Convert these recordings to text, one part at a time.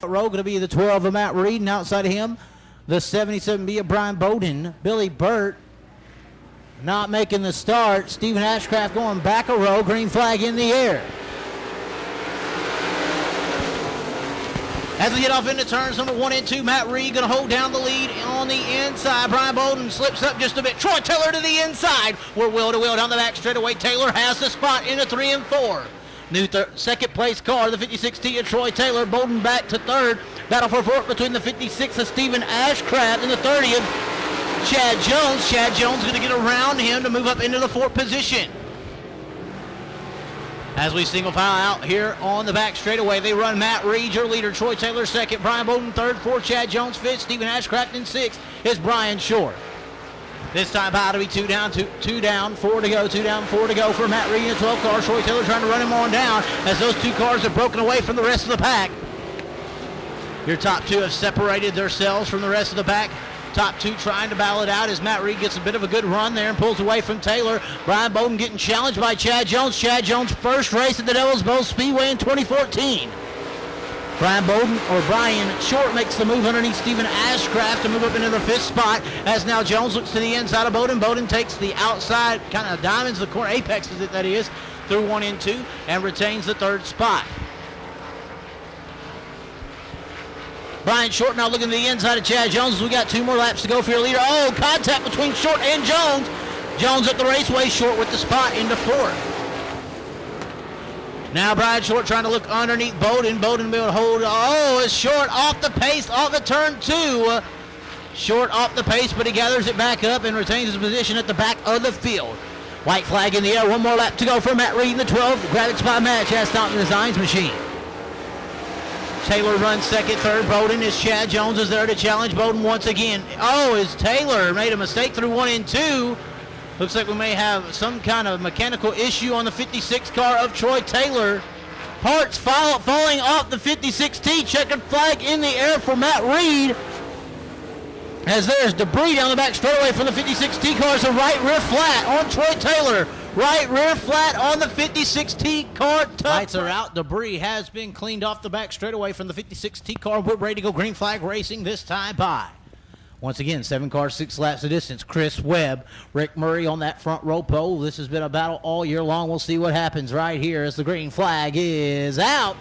row going to be the 12 of Matt Reed, and outside of him, the 77B of Brian Bowden. Billy Burt not making the start. Stephen Ashcraft going back a row. Green flag in the air. As we get off into turns number 1 and 2, Matt Reed going to hold down the lead on the inside. Brian Bowden slips up just a bit. Troy Taylor to the inside. We're wheel to wheel down the back straightaway. Taylor has the spot into 3 and 4. New second place car, the 56T of Troy Taylor. Bowden back to third. Battle for fourth between the 56 of Stephen Ashcraft and the 30 of Chad Jones. Chad Jones going to get around him to move up into the fourth position. As we single file out here on the back straightaway, they run Matt Reed, your leader. Troy Taylor second. Brian Bowden third. Fourth, Chad Jones fifth. Stephen Ashcraft in sixth is Brian Short. This time by to be two down, 4 to go, 2 down, 4 to go for Matt Reed in the 12 car. Troy Taylor trying to run him on down as those two cars have broken away from the rest of the pack. Your top two have separated themselves from the rest of the pack. Top two trying to battle it out as Matt Reed gets a bit of a good run there and pulls away from Taylor. Brian Bowden getting challenged by Chad Jones. Chad Jones' first race at the Devil's Bowl Speedway in 2014. Brian Short makes the move underneath Stephen Ashcraft to move up into the fifth spot as now Jones looks to the inside of Bowden. Bowden takes the outside, kind of diamonds, the corner apexes it that is, through 1 and 2 and retains the third spot. Brian Short now looking to the inside of Chad Jones. We got 2 more laps to go for your leader. Oh, contact between Short and Jones. Jones at the raceway, Short with the spot into fourth. Now Brian Short trying to look underneath Bowden. Bowden be able to hold. Oh, it's Short off the pace, off the turn 2. Short off the pace, but he gathers it back up and retains his position at the back of the field. White flag in the air. 1 more lap to go for Matt Reed in the 12. Graphics by Matt, Chaz Thompson Dezigns machine. Taylor runs second, third. Bowden is Chad Jones is there to challenge Bowden once again. Oh, is Taylor made a mistake through 1 and 2. Looks like we may have some kind of mechanical issue on the 56 car of Troy Taylor. Parts falling off the 56T. Checkered flag in the air for Matt Reed. As there's debris down the back straightaway from the 56T car. It's a right rear flat on Troy Taylor. Right rear flat on the 56T car. Lights are out. Debris has been cleaned off the back straightaway from the 56T car. We're ready to go green flag racing this time by. Once again, 7 cars, 6 laps of distance. Chris Webb, Rick Murray on that front row pole. This has been a battle all year long. We'll see what happens right here as the green flag is out.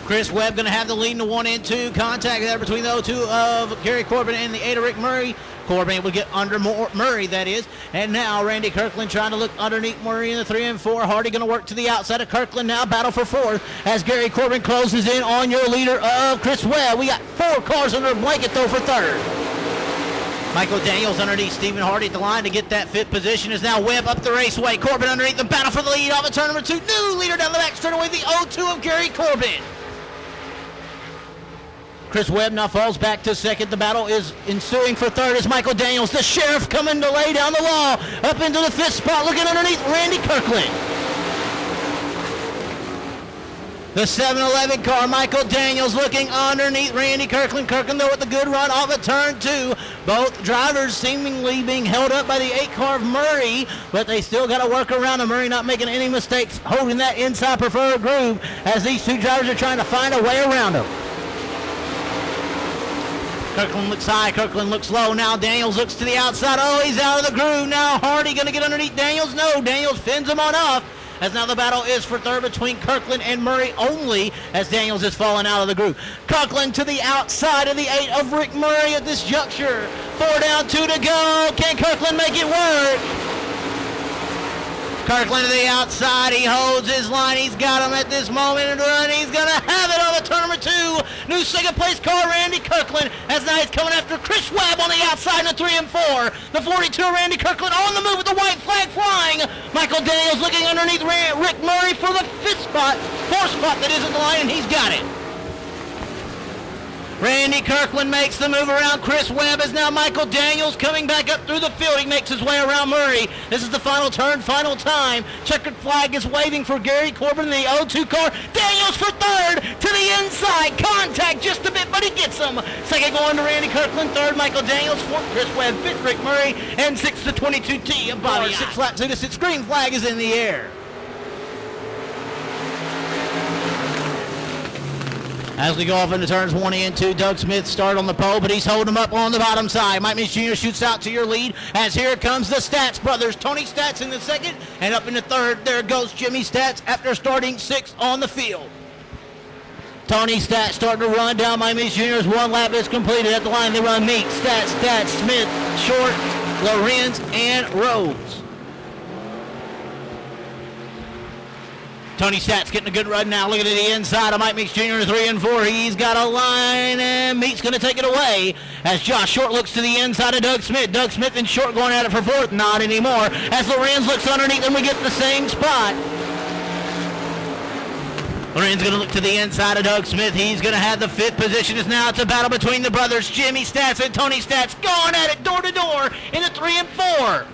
Chris Webb going to have the lead in the 1 and 2. Contact there between those two of Gary Corbin and the 8 of Rick Murray. Corbin able to get under Murray, that is. And now Randy Kirkland trying to look underneath Murray in the 3 and 4. Hardy going to work to the outside of Kirkland now. Battle for fourth as Gary Corbin closes in on your leader of Chris Webb. We got 4 cars under a blanket though for third. Michael Daniels underneath Stephen Hardy at the line to get that fifth position is now Webb up the raceway. Corbin underneath the battle for the lead off of turn number 2. New leader down the back straightaway, the 0-2 of Gary Corbin. Chris Webb now falls back to second. The battle is ensuing for third as Michael Daniels, the sheriff, coming to lay down the law. Up into the fifth spot, looking underneath Randy Kirkland. The 7-11 car, Michael Daniels looking underneath Randy Kirkland. Kirkland, though, with a good run off of turn 2. Both drivers seemingly being held up by the 8 car of Murray, but they still got to work around him. Murray not making any mistakes, holding that inside preferred groove as these 2 drivers are trying to find a way around him. Kirkland looks high, Kirkland looks low. Now Daniels looks to the outside. Oh, he's out of the groove. Now Hardy going to get underneath Daniels. No, Daniels fins him on off. As now the battle is for third between Kirkland and Murray only as Daniels is falling out of the groove. Kirkland to the outside of the 8 of Rick Murray at this juncture. 4 down, 2 to go. Can Kirkland make it work? Kirkland to the outside. He holds his line. He's got him at this moment and run. He's going to have it on the turn number 2. New second place car, Randy Kirkland. As now he's coming after Chris Webb on the outside in the 3 and 4. The 42, Randy Kirkland on the move with the white flag flying. Michael Daniels looking underneath Rick Murray for the 5th spot. 4th spot that isn't the line, and he's got it. Randy Kirkland makes the move around Chris Webb as now Michael Daniels coming back up through the field. He makes his way around Murray. This is the final turn, final time. Checkered flag is waving for Gary Corbin in the 0-2 car. Daniels for third to the inside. Contact just a bit, but he gets him. Second going to Randy Kirkland. Third, Michael Daniels. Fourth, Chris Webb. Fifth, Rick Murray. And 6th, the 22T of Bobby. 6 laps into 6. Green flag is in the air. As we go off into turns 1 and 2, Doug Smith start on the pole, but he's holding him up on the bottom side. Mike Meeks Jr. shoots out to your lead as here comes the Stats brothers. Tony Stats in the second, and up in the third, there goes Jimmy Stats after starting 6th on the field. Tony Stats starting to run down Mike Meeks Jr.'s 1 lap is completed. At the line, they run Meeks, Stats, Smith, Short, Lorenz, and Rhodes. Tony Stats getting a good run now. Looking at the inside of Mike Meeks Jr. 3 and 4. He's got a line, and Meeks going to take it away as Josh Short looks to the inside of Doug Smith. Doug Smith and Short going at it for 4th. Not anymore. As Lorenz looks underneath, and we get the same spot. Lorenz going to look to the inside of Doug Smith. He's going to have the 5th position. Now it's a battle between the brothers, Jimmy Stats and Tony Stats, going at it door to door in the 3 and 4.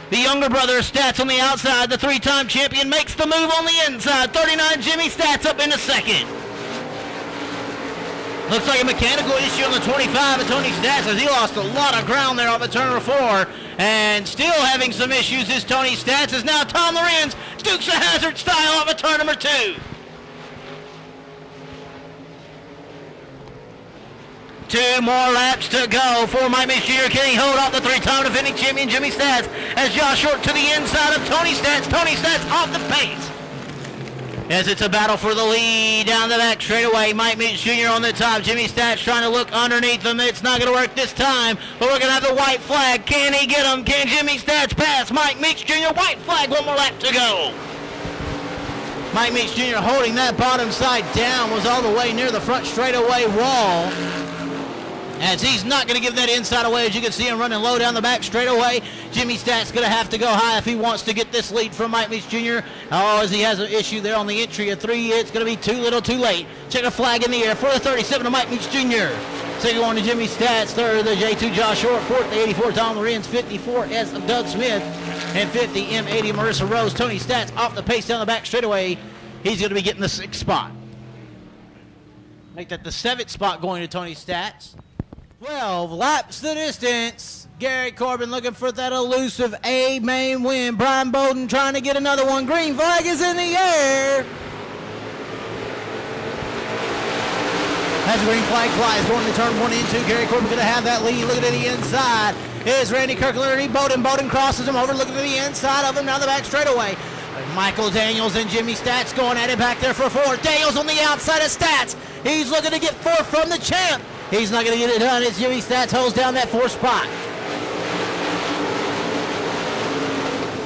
The younger brother Stats on the outside. The 3-time champion makes the move on the inside. 39 Jimmy Stats up in the second. Looks like a mechanical issue on the 25 of Tony Stats as he lost a lot of ground there off of turn number 4. And still having some issues is Tony Stats as now Tom Lorenz Dukes of Hazzard style off of turn number 2. 2 more laps to go for Mike Meeks Jr. Can he hold off the 3-time defending champion Jimmy Stats as Josh Short to the inside of Tony Stats. Tony Stats off the pace. As it's a battle for the lead down the back straightaway. Mike Meeks Jr. on the top. Jimmy Stats trying to look underneath him. It's not going to work this time, but we're going to have the white flag. Can he get him? Can Jimmy Stats pass Mike Meeks Jr.? White flag, 1 more lap to go. Mike Meeks Jr. holding that bottom side down, was all the way near the front straightaway wall. As he's not going to give that inside away, as you can see him running low down the back straightaway. Jimmy Stats going to have to go high if he wants to get this lead from Mike Meeks Jr. Oh, as he has an issue there on the entry of 3, it's going to be too little too late. Check a flag in the air for the 37 of Mike Meeks Jr. Second one to Jimmy Stats, third the J2 Josh Short, 4th the 84 Tom Lorenz, 54 S of Doug Smith, and 50 M80 Marissa Rose. Tony Stats off the pace down the back straightaway. He's going to be getting the 6th spot. Make that the 7th spot going to Tony Stats. 12 laps the distance. Gary Corbin looking for that elusive A main win. Brian Bowden trying to get another one. Green flag is in the air. As the green flag flies going to turn 1 and 2. Gary Corbin going to have that lead. Looking at the inside is Randy Kirkland underneath Bowden. Bowden crosses him over, looking to the inside of him down the back straightaway. Michael Daniels and Jimmy Stats going at it back there for 4. Daniels on the outside of Stats. He's looking to get 4 from the champ. He's not going to get it done as Jimmy Stats holds down that 4th spot.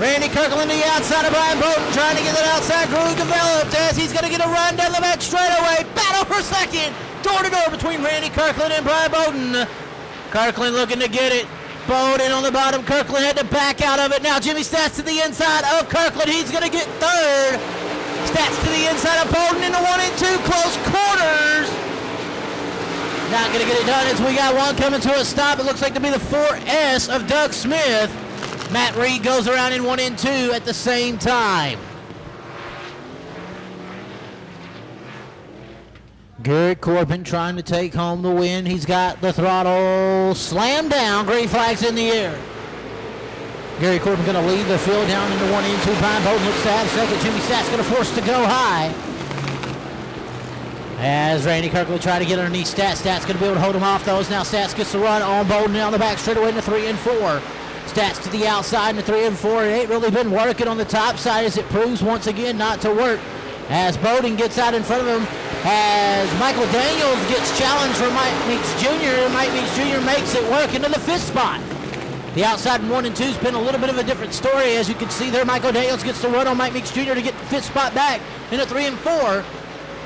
Randy Kirkland to the outside of Brian Bowden trying to get that outside groove developed as he's going to get a run down the back straightaway. Battle for second. Door to door between Randy Kirkland and Brian Bowden. Kirkland looking to get it. Bowden on the bottom. Kirkland had to back out of it. Now Jimmy Stats to the inside of Kirkland. He's going to get 3rd. Stats to the inside of Bowden in the 1 and 2 close quarters. Not going to get it done as we got one coming to a stop. It looks like to be the 4S of Doug Smith. Matt Reed goes around in 1 and 2 at the same time. Gary Corbin trying to take home the win. He's got the throttle slammed down. Green flags in the air. Gary Corbin going to lead the field down into 1 and 2. Brian Bowden looks to have second. Jimmy Stats going to force to go high. As Randy Kirkland try to get underneath Stats. Stats going to be able to hold him off those. Now Stats gets the run on Bowden down the back straightaway in the 3 and 4. Stats to the outside in the 3 and 4. It ain't really been working on the top side as it proves once again not to work. As Bowden gets out in front of him. As Michael Daniels gets challenged from Mike Meeks Jr. Mike Meeks Jr. makes it work into the 5th spot. The outside in 1 and 2 has been a little bit of a different story. As you can see there, Michael Daniels gets the run on Mike Meeks Jr. to get the 5th spot back in the 3 and 4.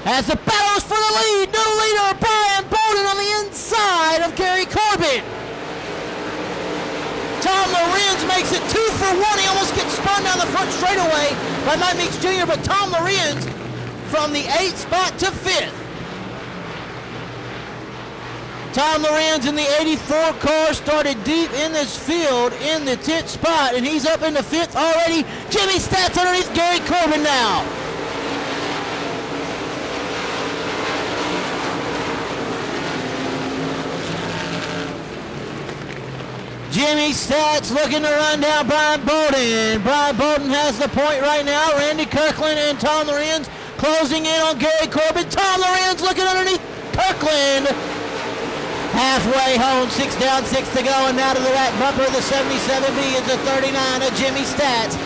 As the battles for the lead, new leader Brian Bowden on the inside of Gary Corbin. Tom Lorenz makes it 2 for 1. He almost gets spun down the front straightaway by Mike Meeks Jr., but Tom Lorenz from the 8th spot to 5th. Tom Lorenz in the 84 car started deep in this field in the 10th spot, and he's up in the 5th already. Jimmy Stats underneath Gary Corbin now. Jimmy Stats looking to run down Brian Bowden. Brian Bowden has the point right now. Randy Kirkland and Tom Lorenz closing in on Gary Corbin. Tom Lorenz looking underneath Kirkland. Halfway home, 6 down, 6 to go, and now to the back bumper of the 77B is the 39 of Jimmy Stats.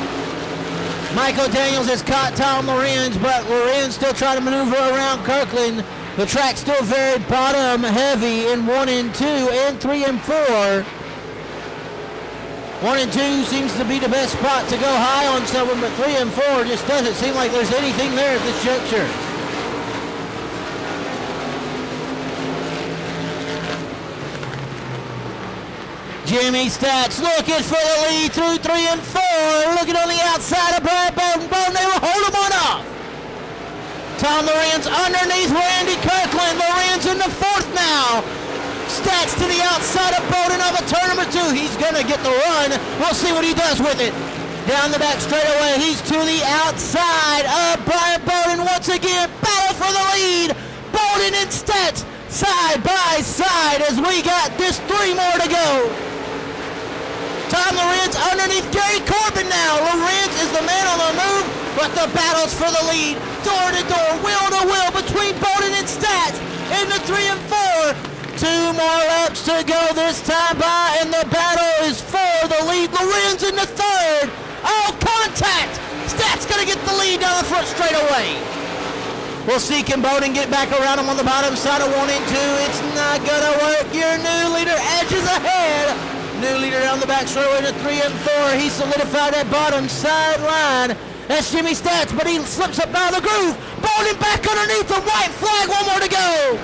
Michael Daniels has caught Tom Lorenz, but Lorenz still trying to maneuver around Kirkland. The track's still very bottom heavy in 1 and 2 and 3 and 4. 1 and 2 seems to be the best spot to go high on someone, but 3 and 4 just doesn't seem like there's anything there at this juncture. Jimmy Stats looking for the lead through 3 and 4. Looking on the outside of Brian Bowden. Bowden able to hold him on off. Tom Lorenz underneath Randy Kirkland. Lorenz in the 4th now. Stats to the outside of Bowden of a turn number 2. He's going to get the run. We'll see what he does with it. Down the back straightaway. He's to the outside of Brian Bowden once again. Battle for the lead. Bowden and Stats side by side as we got this 3 more to go. Tom Lorenz underneath Gary Corbin now. Lorenz is the man on the move, but the battle's for the lead. Door to door, wheel to wheel between Bowden and Stats in the 3 and 4. 2 more laps to go this time by, and the battle is for the lead. Lorenz in the 3rd. Oh, contact! Stats gonna get the lead down the front straightaway. We'll see, can Bowden get back around him on the bottom side of 1 and 2? It's not gonna work. Your new leader edges ahead. New leader down the back straightaway to 3 and 4. He solidified that bottom sideline. That's Jimmy Stats, but he slips up out of the groove. Bowden back underneath the white flag. 1 more to go.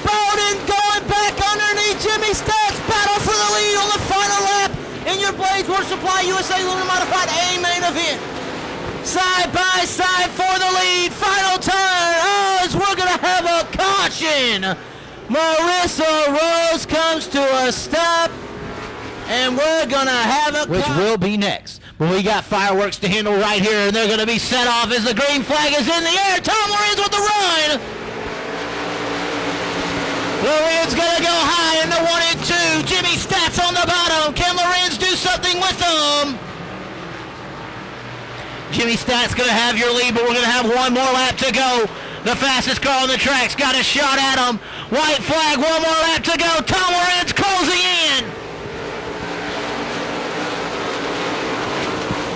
Bowden going back underneath Jimmy Stats. Battle for the lead on the final lap in your Blaines Water Supply USA Limited Modified A main event. Side by side for the lead. Final turn. Oh, as we're going to have a caution. Marissa Rose comes to a stop, and we're going to have a which will be next. But we got fireworks to handle right here, and they're going to be set off as the green flag is in the air. Tom Lorenz with the run. Lorenz going to go high in the 1 and 2. Jimmy Stats on the bottom. Can Lorenz do something with them? Jimmy Stats going to have your lead, but we're going to have 1 more lap to go. The fastest car on the track's got a shot at him. White flag, 1 more lap to go. Tom Lorenz closing in.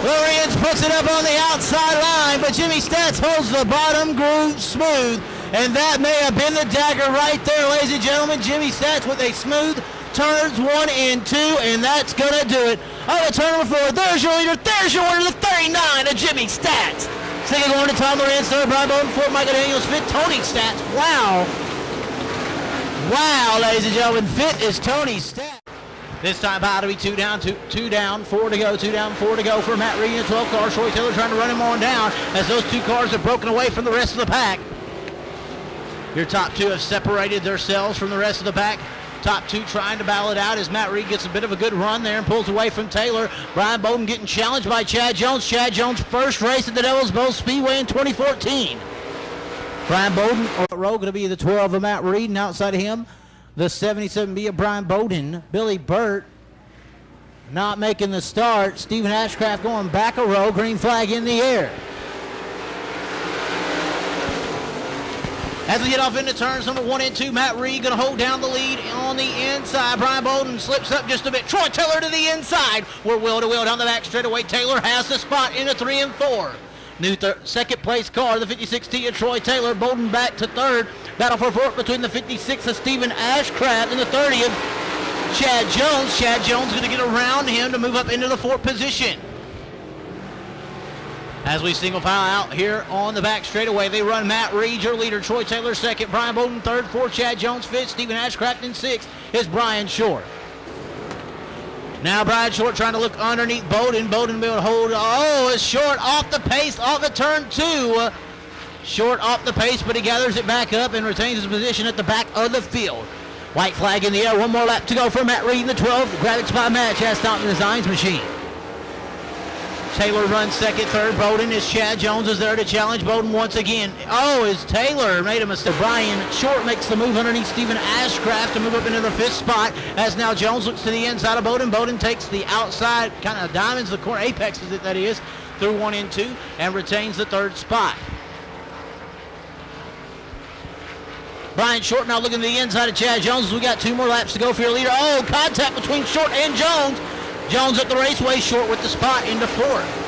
Lorenz puts it up on the outside line, but Jimmy Stats holds the bottom groove smooth. And that may have been the dagger right there, ladies and gentlemen. Jimmy Stats with a smooth turns 1 and 2, and that's going to do it. Oh, turn number 4. There's your leader. There's your winner, the 39 of Jimmy Stats. Second going to Tom Lorenz, 3rd Brian Bowden, 4th Michael Daniels, 5th Tony Stats. Wow. Wow, ladies and gentlemen, 5th is Tony Stats. This time by to be 2 down, 2 down, 4 to go, 2 down, 4 to go for Matt Reed in the 12 car. Troy Taylor trying to run him on down as those 2 cars are broken away from the rest of the pack. Your top 2 have separated themselves from the rest of the pack. Top 2 trying to battle it out as Matt Reed gets a bit of a good run there and pulls away from Taylor. Brian Bowden getting challenged by Chad Jones. Chad Jones' first race at the Devil's Bowl Speedway in 2014. Brian Bowden going to be the 12 of Matt Reed, and outside of him, the 77B of Brian Bowden. Billy Burt not making the start. Stephen Ashcraft going back a row. Green flag in the air. As we get off into turns number 1 and 2, Matt Reed going to hold down the lead on the inside. Brian Bowden slips up just a bit. Troy Taylor to the inside. We're wheel to wheel down the back straightaway. Taylor has the spot into 3 and 4. New second place car, the 56T of Troy Taylor. Bowden back to 3rd. Battle for 4th between the 56 of Stephen Ashcraft and the 30 of Chad Jones. Chad Jones going to get around him to move up into the 4th position. As we single file out here on the back straightaway, they run Matt Reed, your leader. Troy Taylor 2nd, Brian Bowden 3rd, 4th Chad Jones 5th, Stephen Ashcraft in 6th is Brian Short. Now Brian Short trying to look underneath Bowden. Bowden will hold. Oh, it's Short off the pace, off the turn 2. Short off the pace, but he gathers it back up and retains his position at the back of the field. White flag in the air. 1 more lap to go for Matt Reed in the 12th. Graphics by Matt, Chaz Thompson Dezigns machine. Taylor runs 2nd, 3rd. Bowden is Chad Jones is there to challenge Bowden once again. Oh, is Taylor made a mistake. Brian Short makes the move underneath Stephen Ashcraft to move up into the 5th spot. As now Jones looks to the inside of Bowden. Bowden takes the outside, kind of diamonds the corner, apexes it that is, through 1 and 2, and retains the 3rd spot. Brian Short now looking to the inside of Chaz Jones. We got 2 more laps to go for your leader. Oh, contact between Short and Jones. Jones up the raceway, Short with the spot into 4th.